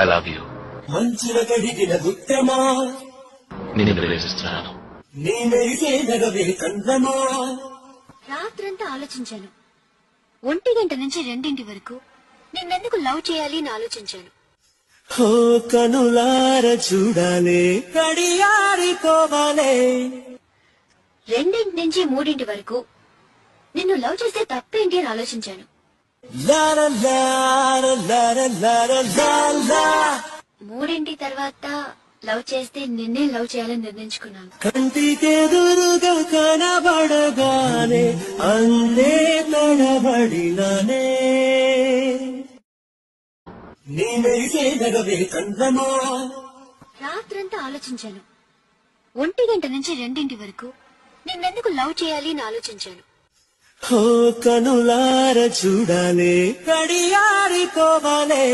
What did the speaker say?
I love you. మంచుల కడిగిన ఉత్తమా నేను ప్రేమిస్తున్నాను. నేనైతే నగవే కందమా. రాత్రంతా ఆలోచించాను. 1 గంట నుంచి 2 వరకు నిన్నెందుకు లవ్ చేయాలి అని ఆలోచించాను. ఓ కనులార చూడాలే కడియారిపోవాలే. 2 నుంచి 3 వరకు నిన్ను లవ్ చేస్తే తప్పేంటి అని ఆలోచించాను. లార లార లార లార లాలా. 3 తర్వాత లవ్ చేస్తే నిన్నే లవ్ చేయాలని నిర్ణయించుకున్నాను. కంటికెదురుగా కనబడగానే అందే తడబడినానే. నేనైతే నగవే కందమా. రాత్రంతా ఆలోచించాను. 1 గంట నుంచి 2 వరకు నిన్నెందుకు లవ్ చేయాలి అని ఆలోచించాను. ఓ కనులార చూడాలే కడియారిపోవాలే.